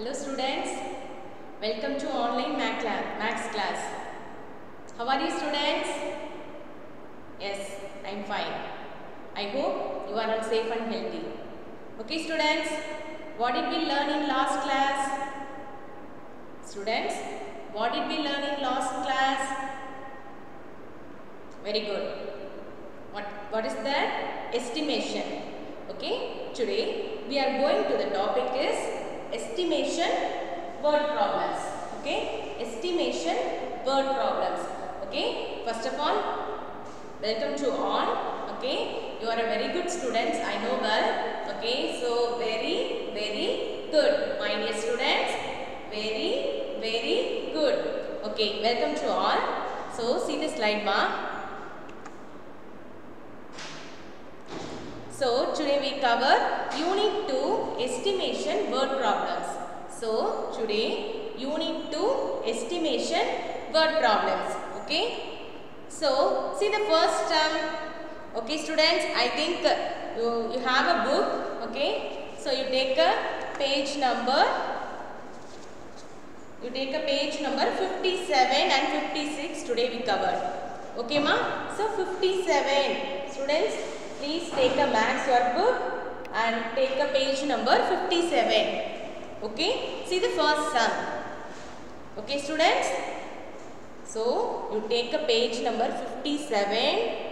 Hello students, welcome to online maths class. How are you students? Yes, I am fine. I hope you are all safe and healthy. Okay students, what did we learn in last class? Students, what did we learn in last class? Very good. What is that? Estimation. Okay, today we are going to the topic is estimation word problems. Okay, estimation word problems. Okay, first of all, welcome to all. Okay, you are a very good students, I know well. Okay, so very good, my dear students. Very good. Okay, welcome to all. So see the slide ma. So today we cover Unit 2 Estimation Word Problems. So today Unit 2 Estimation Word Problems. Okay. So see the first term. Okay students, I think you have a book. Okay. So you take a page number. You take a page number 57 and 56 today we covered. Okay ma. So 57 students. Please take a maths workbook and take a page number 57. Okay. See the first sum. Okay students. So you take a page number 57.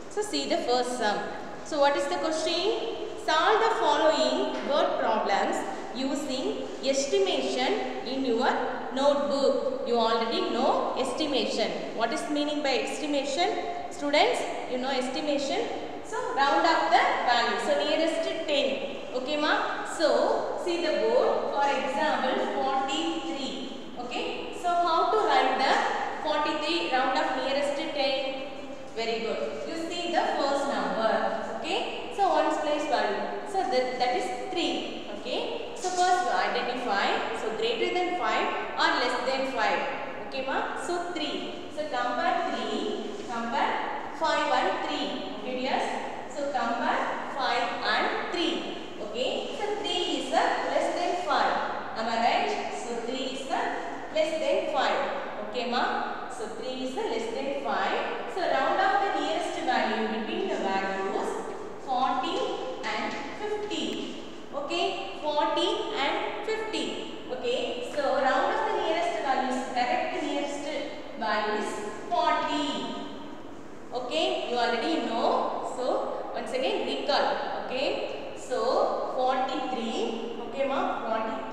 So see the first sum. So what is the question? Solve the following word problems using estimation in your notebook. You already know estimation. What is meaning by estimation? Students, you know estimation. So round up the value. So nearest to 10. Okay ma? So see the board. For example 43. Okay. So how to write the 43 round up nearest to 10? Very good. You see the first number. Okay. So ones place value. So that is 3. Okay. So first identify. So greater than 5 or less than 5. Okay ma? So 3. So compare 3. Compare 5 and 3. Okay yes. So compare 5 and 3. Okay. So 3 is less than 5. Am I right? So 3 is less than 5. Okay ma. So 3 is less than 5. So round off the nearest value between the values 40 and 50. Okay. 40 and 50. Okay. So round off the nearest values. Correct nearest value is 40. Okay, you already know. So once again recall. Okay, so 43. Okay ma,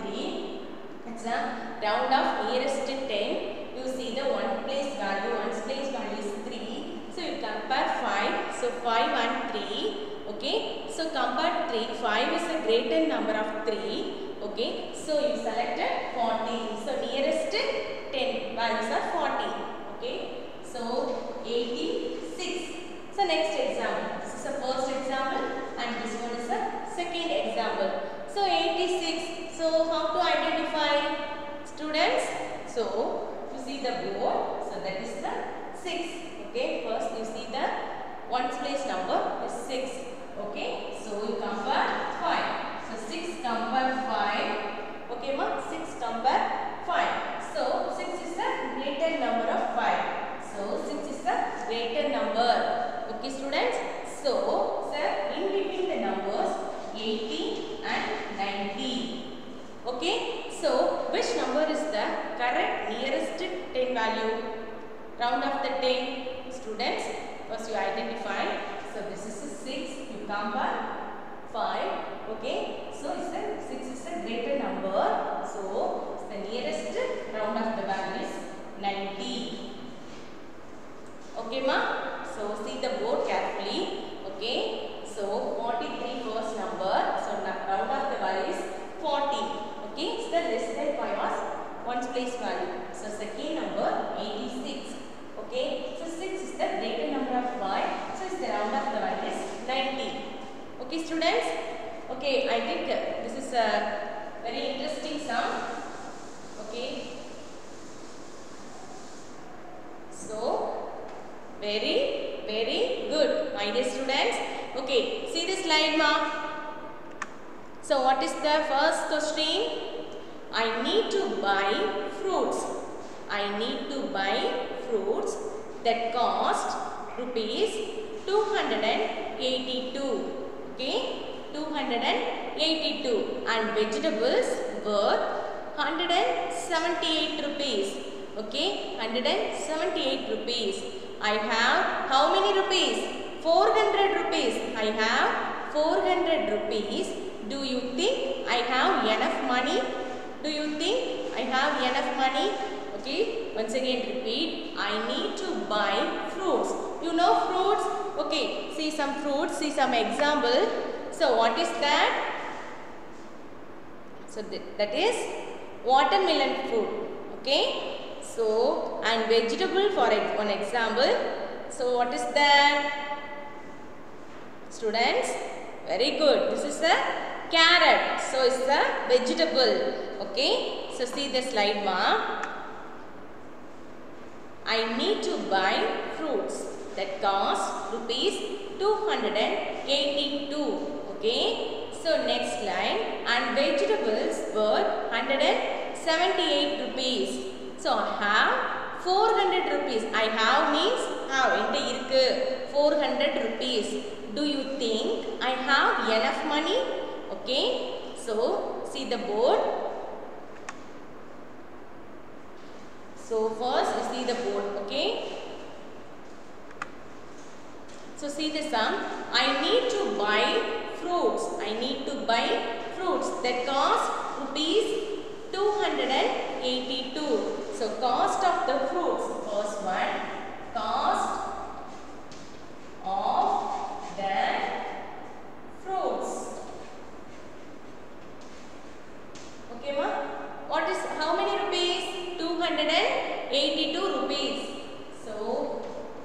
43. It's a round off nearest to 10. You see the one place value. One's place value is 3. So you compare 5. So 5 and 3. Okay, so compare 3. 5 is a greater number of 3. Okay, so you selected 40. So nearest 10 values are 40. Okay, so 86. So next example. This is the first example and this one is the second example. So 86. So how to identify students? So you see the board. So that is the 6. Okay. First you see the ones place number is 6. Okay. So you compare 5. So 6 compare 5. Okay ma. 6 compare 5. So 6 is the greater number of 5. So 6 is the greater number. Okay students. So sir, in between the numbers 80 and 90. Okay. So which number is the correct nearest 10 value? Round off the 10 students. First you identify. So this is a 6. You compare 5. Okay. So 6 is the greater number. So the nearest round off the value is 90. Okay ma? So see the board carefully. Okay. So 43 first number. So round off the value is 40. Okay. So the less than 5 was one's place value. So second number 86. Okay. So 6 is the greater number of 5. So it's the round off the value is 90. Okay students. Okay. I think this is a very interesting sum. Okay. So very good, my dear students. Okay, see the slide ma. So what is the first question? I need to buy fruits. I need to buy fruits that cost rupees 282. Okay, 282, and vegetables worth 178 rupees. Okay, 178 rupees. I have how many rupees? 400 rupees. I have 400 rupees. Do you think I have enough money? Do you think I have enough money? Okay, once again repeat. I need to buy fruits. You know fruits? Okay, see some fruits, see some example. So what is that? So that is watermelon fruit. Okay. So and vegetable for one example. So what is that? Students, very good. This is a carrot. So it's a vegetable. Okay. So see the slide ma. I need to buy fruits that cost rupees 282. Okay. So next line, and vegetables worth 178 rupees. So I have 400 rupees. I have means have enta irukku 400 rupees. Do you think I have enough money? Okay. So see the board. So first you see the board. Okay. So see the sum. I need to buy fruits. I need to buy fruits that cost rupees 282. So cost of the fruits. First one, cost of the fruits. Okay ma? What is how many rupees? 282 rupees. So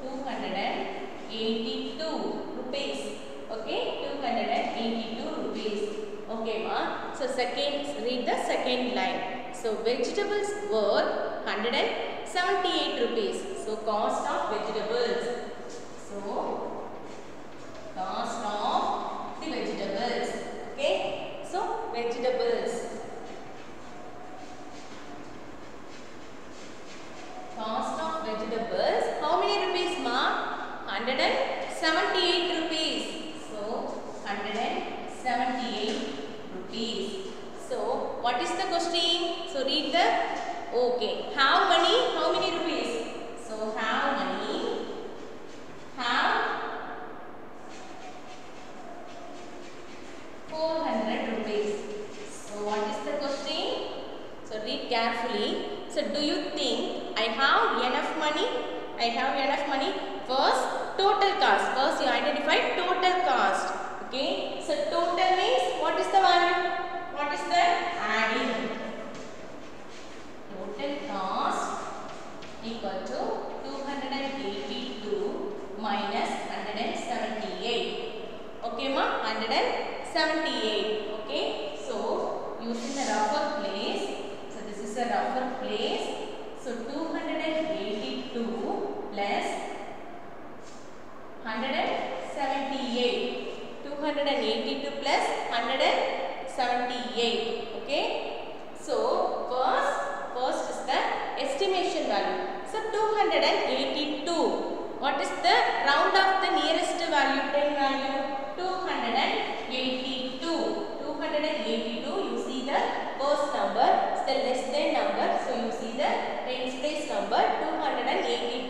282 rupees. Okay, 282 rupees. Okay ma. So second, read the second line. So vegetables worth 178 rupees. So cost of vegetables. So cost of the vegetables. Okay. So vegetables. Cost of vegetables. How many rupees ma? 178 rupees. So 178 rupees. So what is the question? So read the okay. How many? How many rupees? So how many? How 400 rupees. So what is the question? So read carefully. So do you think I have enough money? I have enough money. First total cost. First you identify total cost. Okay. So total means what is the value? What is the adding? Total cost equal to 282 minus 178. Okay ma? 178. Okay. So using the rougher place. So this is a rougher place. So 282 plus 178. 282 plus 178. Okay. So first is the estimation value. So 282. What is the round of the nearest value? 10 value. 282. 282. You see the first number. It's the less than number. So you see the tens place number 282.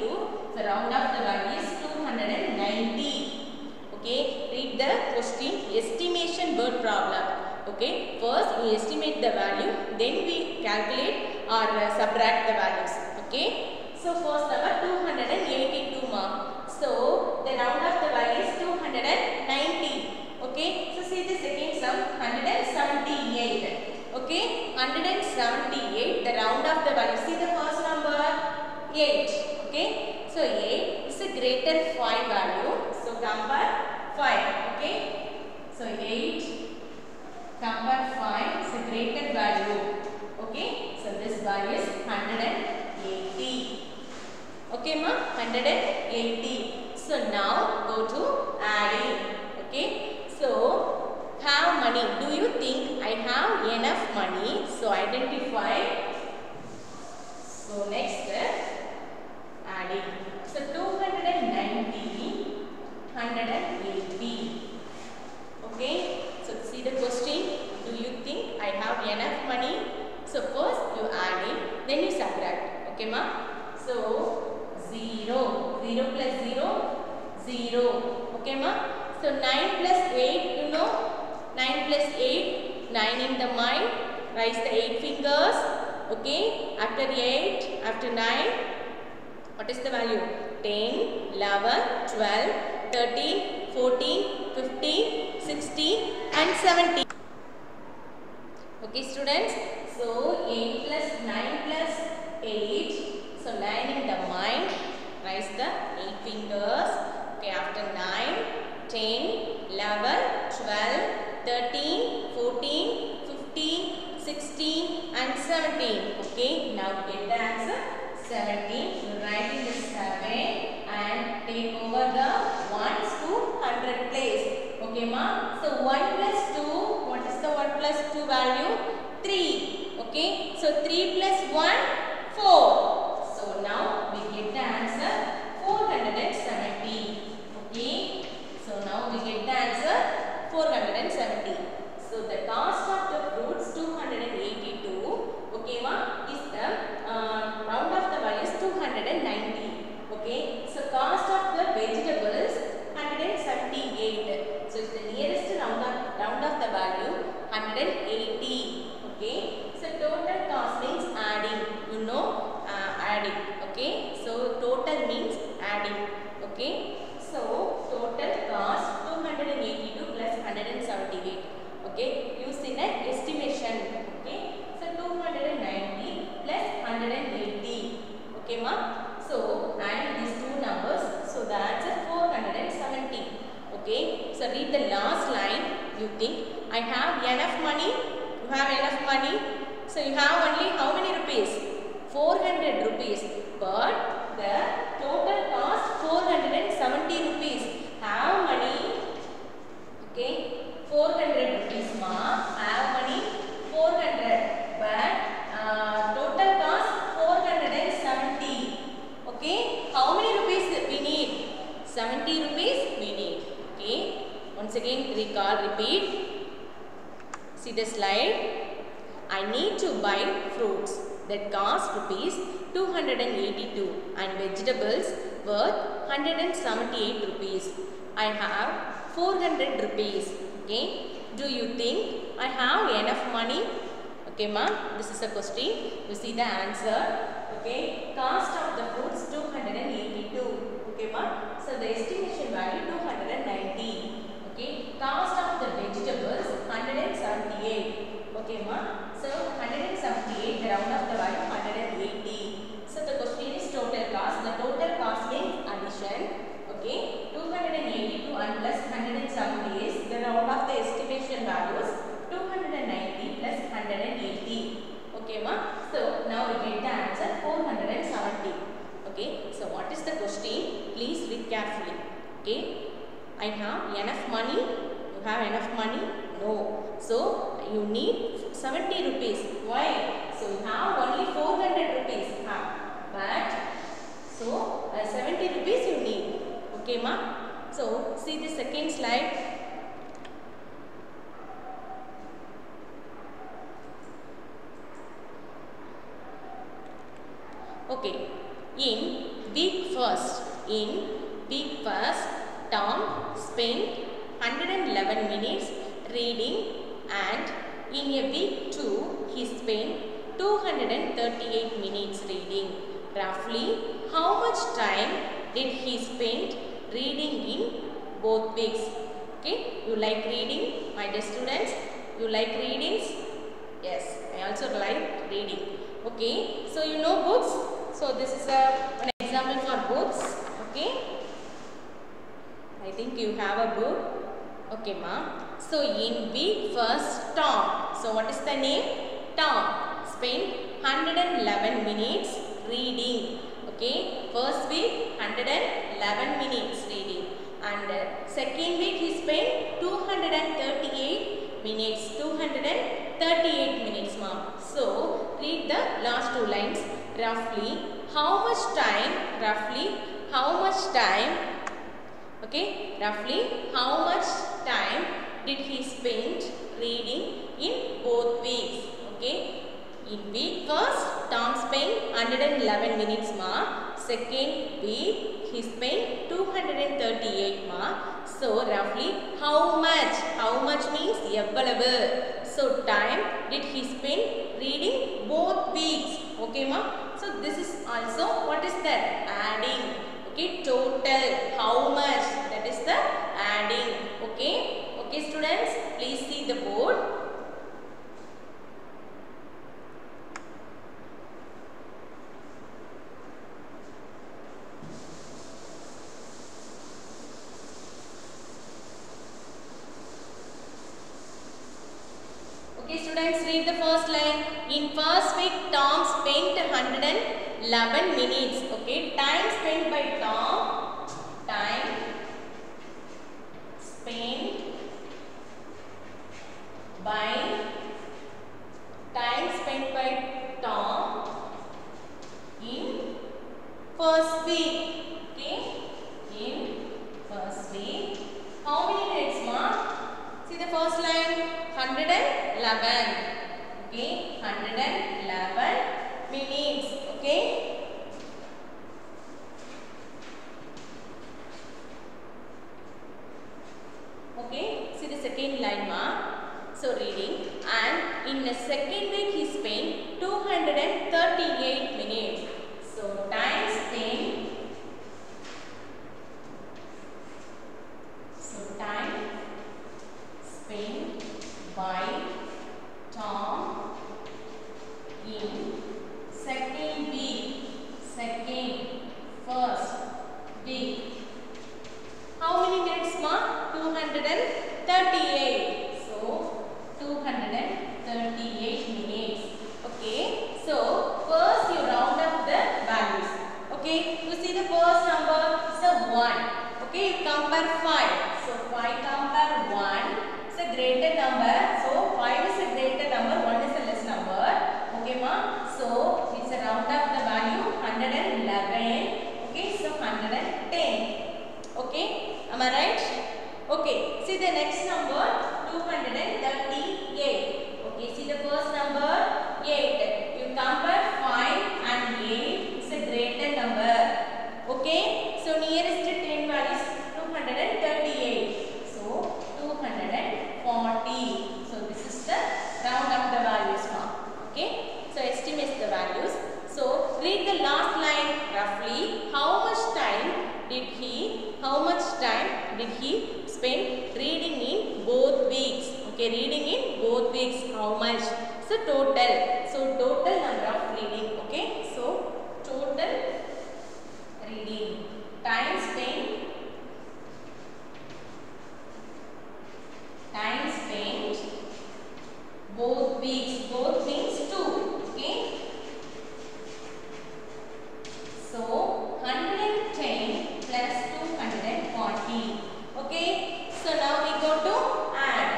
So round of the value is 290. Okay. Read the question. Estimation word problem. Okay. First we estimate the value. Then we calculate or subtract the values. Okay. So first number 282 ma. So the round of the value is 290. Okay. So see the second sum 178. Okay. 178. The round of the value. See the first number 8. Okay. So 8 is a greater 5 value. So compare 5. Okay. So 8 compare 5 is a greater value. Okay. So this value is 180. Okay ma? 180. So now go to adding. Okay. So have money. Do you think I have enough money? So identify. So next adding. So 290, 180. Okay. So see the question. Do you think I have enough money? So first you add it, then you subtract. Okay ma? So 0. 0 plus 0, 0. Okay ma? So 9 plus 8, you know? 9 plus 8, 9 in the mind. Raise the 8 fingers. Okay. After 8, after 9, what is the value? 10, 11, 12, 13, 14, 15, 16 and 17. Okay students. So 8 plus 9 plus 8. So 9 in the mind. Raise the 8 fingers. Okay. After 9, 10, 11, 12, 13, 14, 15, 16 and 17. Okay. Now get the answer. 17. You write in the 7 and take over the 1s to 100 place. Okay ma? So 1 plus 2. What is the 1 plus 2 value? 3. Okay. So 3 plus 1, 4. So now we get the answer 470. Okay. So now we get the answer 470. So the cost of the fruits 282. Okay ma? Is the round of the value is 290. Okay. So cost of the vegetables 178. So it's the nearest round of the value 180. Okay. So total cost means adding. You know adding. Okay. So total means adding. Okay. So total cost 282 plus 178. Okay. Using an estimation. Okay. So 290 plus 180. Okay ma? So adding these two numbers. So the answer 470. Okay. So read the last line. You think I have enough money? You have enough money? So you have only how many rupees? 400 rupees. But the total cost 470 rupees. Have money? Okay. 400 rupees ma. Have money? 400. But total cost 470. Okay. How many rupees we need? 70 rupees we need. Okay. Once again recall, repeat. See the slide. I need to buy fruits that cost rupees 282 and vegetables worth 178 rupees. I have 400 rupees. Okay. Do you think I have enough money? Okay ma, this is a question. You see the answer. Okay. Cost of the fruits 282. Okay ma. So the estimation value 290. Okay. Cost of the vegetables 178. Okay ma. So 178, the round of the value 180. So the question is total cost. The total cost means addition. Okay. 282 and plus 170 is the round of the estimation values 290 plus 180. Okay ma. So now we get the answer 470. Okay. So what is the question? Please read carefully. Okay. I have enough money. You have enough money? No. So you need 70 rupees. Why? So you have only 400 rupees. But so 70 rupees you need. Okay ma? So see the second slide. Okay. In week first, Tom spent 111 minutes reading, and in a week 2 he spent 238 minutes reading. Roughly how much time did he spend reading in both weeks? Okay, you like reading, my dear students? You like readings? Yes, I also like reading. Okay, so you know books. So this is an example for books. Okay, I think you have a book. Okay ma. So in week first, Tom. So what is the name? Tom spent 111 minutes reading. Okay, first week 111 minutes reading, and second week he spent 238 minutes. 238 roughly how much time, okay, roughly how much time did he spend reading in both weeks? Okay, in week first Tom spent 111 minutes ma, second week he spent 238 ma. So roughly how much means evvalavu. So time did he spend reading both weeks? Okay ma. So this is also what is that? Adding. Okay, total how much, that is the adding. Okay, okay students, please see the board. Okay students, read the first line. In first week Tom spent 111 minutes. Okay, time spent by Tom, time spent by Tom in first week. Okay, in first week how many minutes ma? See the first line, 111. Okay, 111 minutes. Okay, okay, see the second line ma. So reading, and in the second week he spent 238 minutes. So time spent, by Tom in second first week. How many minutes ma? 238. So 238 minutes. Okay, so first you round up the values. Okay, you see the first number is a 1. Okay, you compare 5. So 5 compare 1 is a greater number. So 5 is a greater number, 1 is a less number. Okay ma. So it's a round up the value 111. Okay, so 110. Okay, am I right? Okay, see the next number 238. Okay, see the first number 8. You compare 5 and 8 is a greater number. Okay, so nearest to 10 value is 238. So 240. So this is the round up the values now. Okay, so estimate the values. So read the last line. Roughly how much time did he spend reading in both weeks? Okay, reading in both weeks how much? So total. So total number of reading. Okay, so total reading time spent both weeks. Both means 2. Okay, so 110 plus 240. Okay, so now we go to add.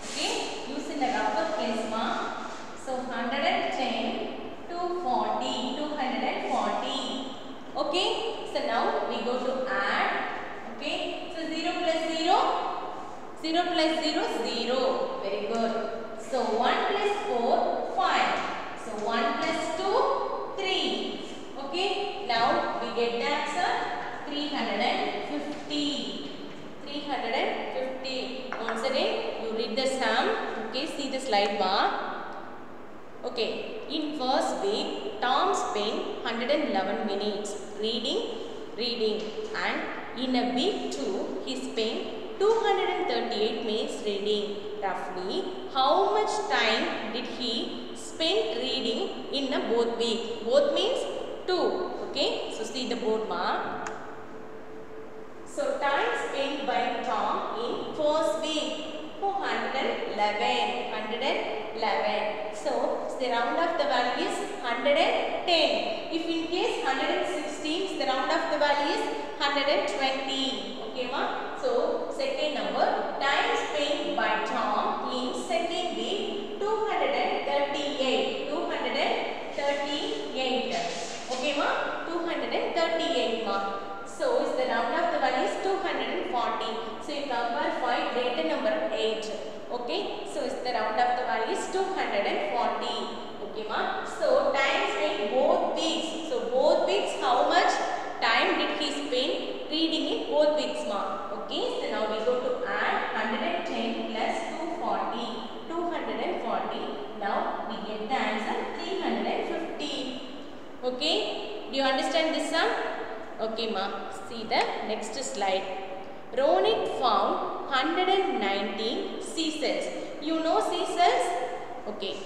Okay, use in the rougher case ma. So 110 to 40, 240. Okay, so now we go to add. Okay, so 0 plus 0, 0 plus 0, 0. Very good. So 1 plus 4, 5. So 1 plus 2, 3. Okay, now we get the answer 350. 350. Once again, you read the sum. Okay, see the slide bar. Okay, in first week, Tom spent 111 minutes reading, and in a week 2, he spent 238 minutes reading. Roughly, how much time did he spend reading in a both week? Both means 2. Okay, so see the board ma. So time spent by Tom in first week 111. So the round of the value is 110. If in case 116, the round of the value is 120. Okay ma. So second number, time spent by Tom in second week 238. Okay, ma. See the next slide. Ronik found 119 seashells. You know seashells? Okay.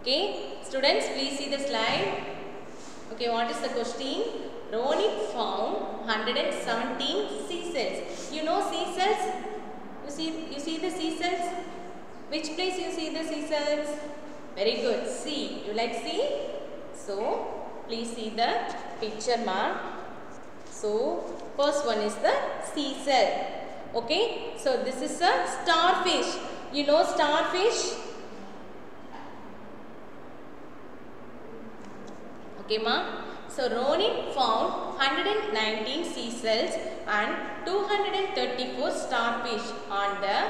Okay, students, please see the slide. Okay, what is the question? Ronik found 117 seashells. You know seashells? You see the seashells? Which place you see the seashells? Very good. See. You like see? So, please see the picture, ma. So, first one is the seashell. Okay. So, this is a starfish. You know starfish? Okay, ma. So, Ronik found 119 seashells and 234 starfish on the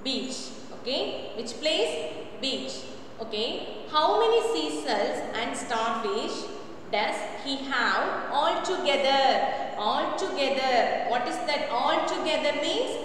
beach. Okay. Which place? Beach. Okay. How many seashells and starfish does he have all together? All together. What is that all together means?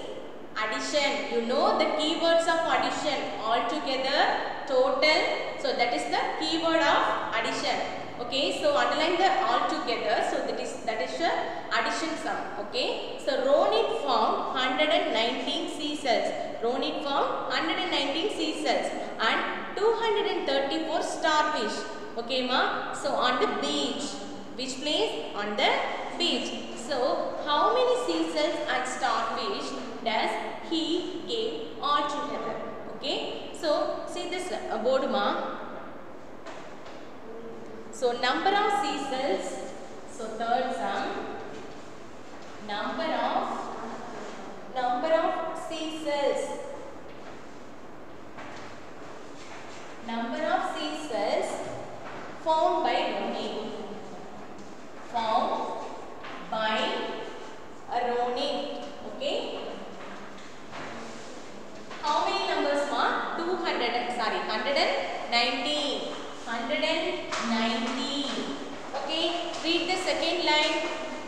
Addition. You know the keywords of addition. All together, total. So that is the keyword of addition. Okay. So underline the all together. So that is the addition sum. Okay. So Ronik found 119 seashells. Ronik found 119 seashells and 234 starfish. Okay, ma. So on the beach. Which place? On the beach. So how many seashells and starfish does he get all together? Okay. So see this board, ma. So number of seashells. So third sum. Number of seashells. Number of seashells found by Ronik. Found by Ronik. Okay. How many numbers, ma? 119. 119. Okay. Read the second line.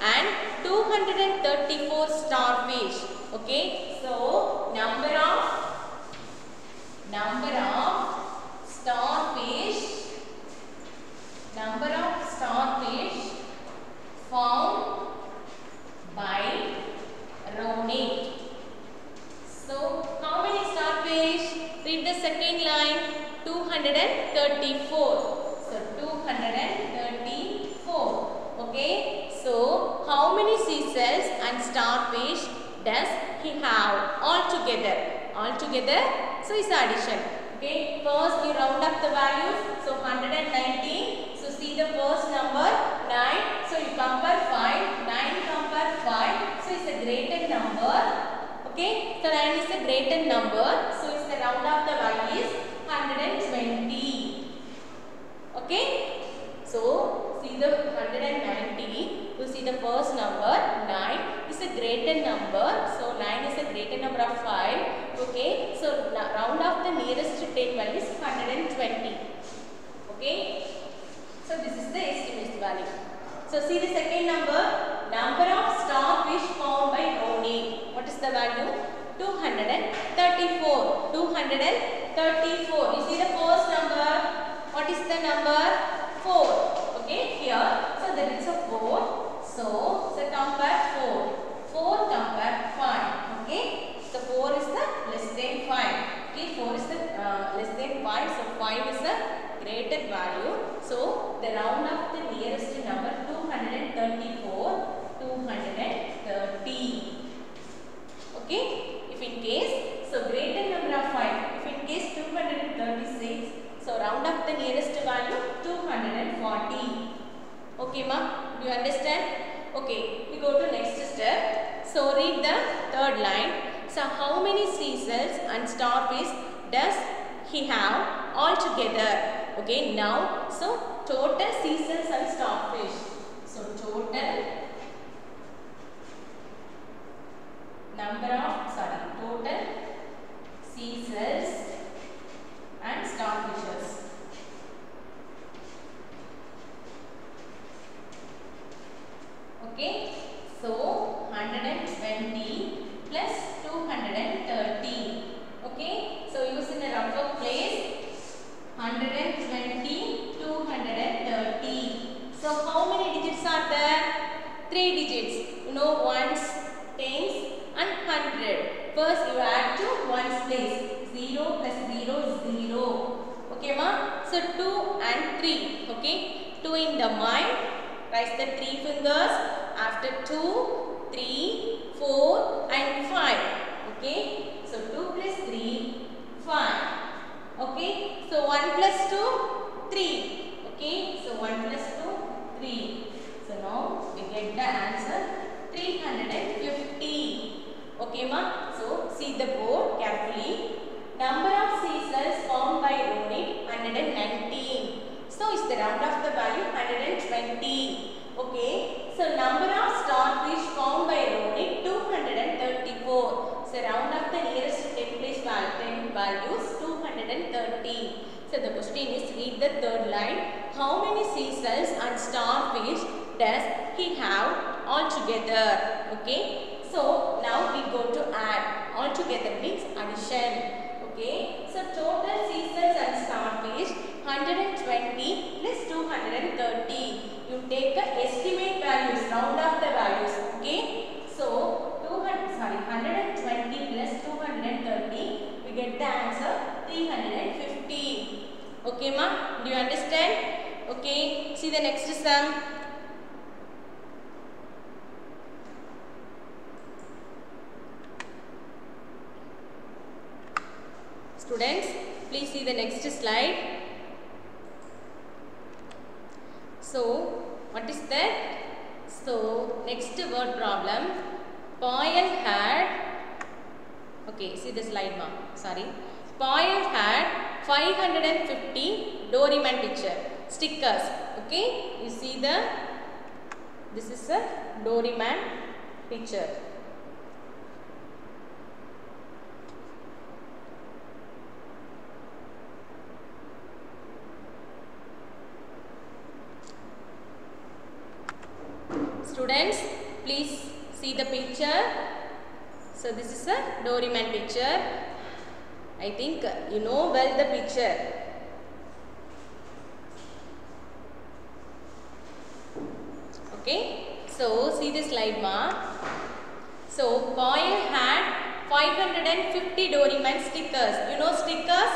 And 234 starfish. Okay. So number of starfish. Number of starfish found by Ronik. So how many starfish? Read the second line. 234. So 234. Okay. So how many seashells and starfish does he have all together? All together. So it's addition. Okay. First you round up the values. So 119. So see the first number 9. So you compare 5. 9 compare 5. So it's a greater number. Okay. So 9 is a greater number. So it's the round up the value is 120. Okay. So see the 190. You see the first number 9 is a greater number. So 9 is a greater number of 5. Okay. So round off the nearest 10 value is 120. Okay. So this is the estimate value. So see the second number. Number of starfish found by Ronik. What is the value? 234. 234. You see the first number. What is the number? 4. Okay. Here. So there is a 4. So compare 4. 4 compare 5. Okay. So 4 is the less than 5. Okay. 4 is the less than 5. So 5 is the greater value. So the round of the nearest number 234. 230. Okay. If in case, so greater number of 5. If in case 236. So round up the nearest value 240. Okay, ma? Do you understand? Okay, we go to next step. So read the third line. So how many seashells and starfish does he have all together? Okay, now so total seashells and starfish. So total total seashells and starfishes. Okay, so 120 plus 230. Okay, so use in a rougher place 120, 230. So First you add to ones place. 0 plus 0 is 0. Okay ma? So 2 and 3. Okay. 2 in the mind. Raise the 3 fingers. After 2, 3, 4 and 5. Okay. So 2 plus 3, 5. Okay. So 1 plus 2, 3. Okay. So 1 plus 2, 3. So now we get the answer 350. Okay ma? So see the board carefully. Number of sea cells found by Rooney 119. So is the round of the value 120. Okay. So number of starfish found by Rooney 234. So round of the nearest 10 place values 230. So the question is, read the third line. How many sea cells and starfish does he have altogether? Okay. So now we go to add. Altogether means addition. Okay. So total sea cells and starfish 120 plus 230. You take the estimate values, round of the values. Okay. So 120 plus 230. We get the answer 350. Okay ma? Do you understand? Okay. See the next sum. Students, please see the next slide. So, what is that? So, next word problem. Poyle had, okay, see the slide ma, sorry. Poyle had 550 Doraemon picture stickers. Okay, you see this is a Doraemon picture. Students, please see the picture. So this is a Doraemon picture. I think you know well the picture. Okay. So see the slide ma. So Poyle had 550 Doraemon stickers. You know stickers?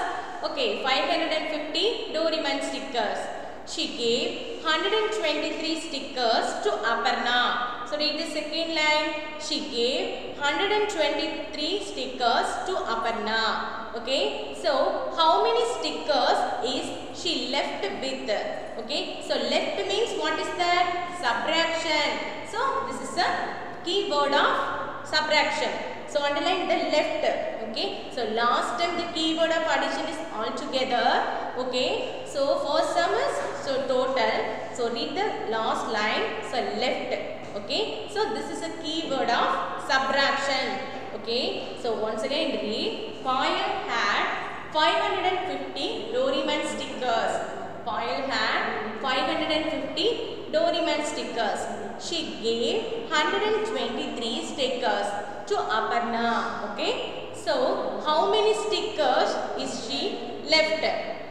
Okay, 550 Doraemon stickers. She gave 123 stickers to Aparna. So read the second line. She gave 123 stickers to Aparna. Okay. So how many stickers is she left with? Okay. So left means what is that? Subtraction. So this is a keyword of subtraction. So underline the left. Okay. So last time the keyword of addition is altogether. Okay. So first sum is total. So read the last line. So left. Okay. So this is a keyword of subtraction. Okay. So once again read. Poyle had 550 Doraemon stickers. Poyle had 550 Doraemon stickers. She gave 123 stickers to Aparna. Okay. So how many stickers is she left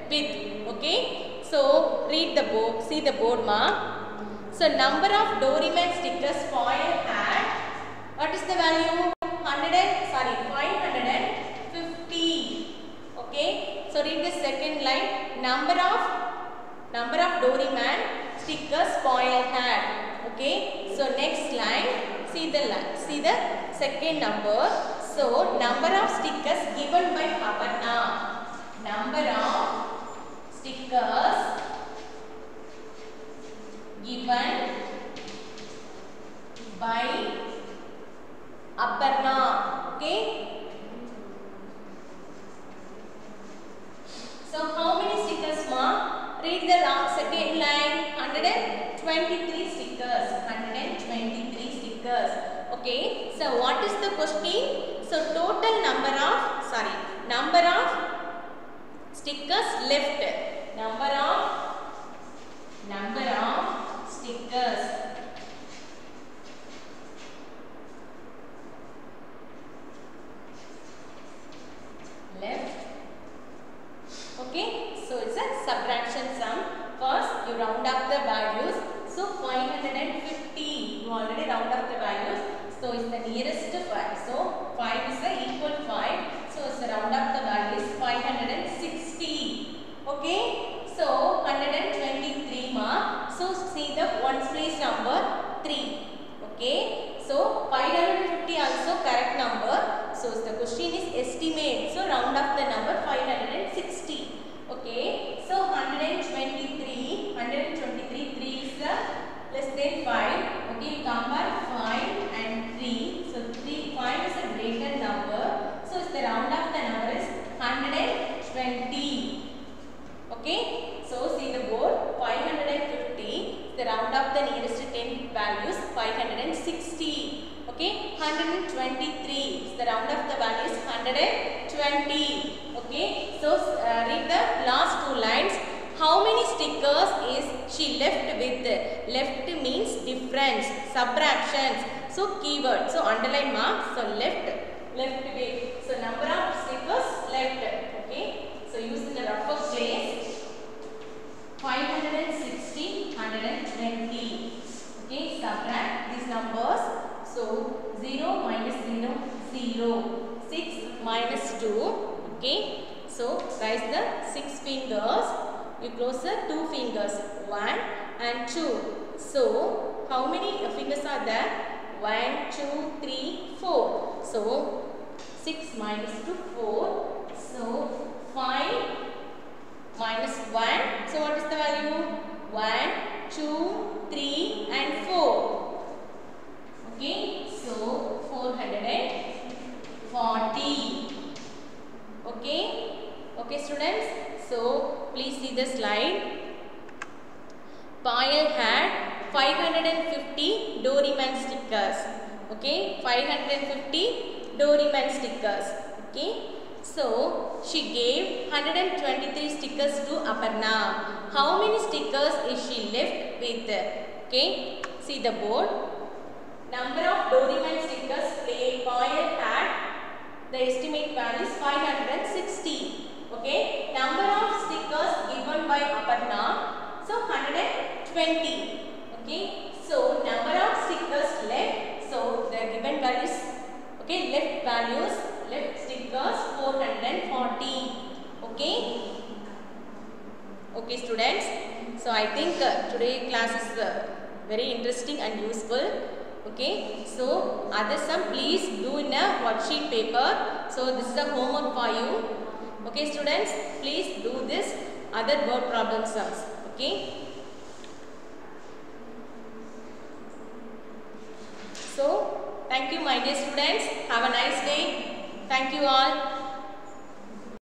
with? Okay. So read the book. See the board ma. So number of Doraemon stickers Poyle had. What is the value? 550. Okay. So read the second line. Number of Doraemon stickers Poyle had. Okay. So next line. See the second number. So number of stickers given by Aparna. Number of stickers given by Aparna. Okay. So how many stickers ma? Read the second line. 123 stickers. 123 stickers. Okay. So what is the question? So total number of stickers left. Number of stickers left. Okay. So it's a subtraction sum. First you round up the values. So 550. You already round up the values. So it's the nearest 5. So 5 is the equal question is estimate. So round up the number 560. Okay. So 123. 3 is less than 5. Okay. You combine 5 and 3. So 5 is a greater number. So the round up the number is 120. Okay. So see the board, 550. The round up the nearest 10 values 560. Okay, 123. The round of the value is 120. Okay, so read the last two lines. How many stickers is she left with? Left means difference, subtractions. So keyword. So underline mark. So left with. So number of stickers left. Okay. So use in the rougher place. 560, 120. Okay. Subtract these numbers. So 0 minus 0, 0. 6 minus 2. Okay. So raise the 6 fingers. You close the 2 fingers. 1 and 2. So how many fingers are there? 1, 2, 3, 4. So 6 minus 2, 4. So 5 minus 1. So what is the value? 1, 2, 3 and 4. Okay, so 440. Okay students, so please see the slide. Payal had 550 Doraemon stickers. Okay, 550 Doraemon stickers. Okay, so she gave 123 stickers to Aparna. How many stickers is she left with? Okay, see the board. Number of Doraemon stickers Payal had, the estimate value is 560. Okay, number of stickers given by Aparna, so 120. Okay, so number of stickers left, so the given values, okay, left values, left stickers 440. Okay students, so I think today class is very interesting and useful. Okay, so other sum please do in a worksheet paper. So this is a homework for you. Okay students, please do this other word problem sums. Okay. So thank you my dear students. Have a nice day. Thank you all.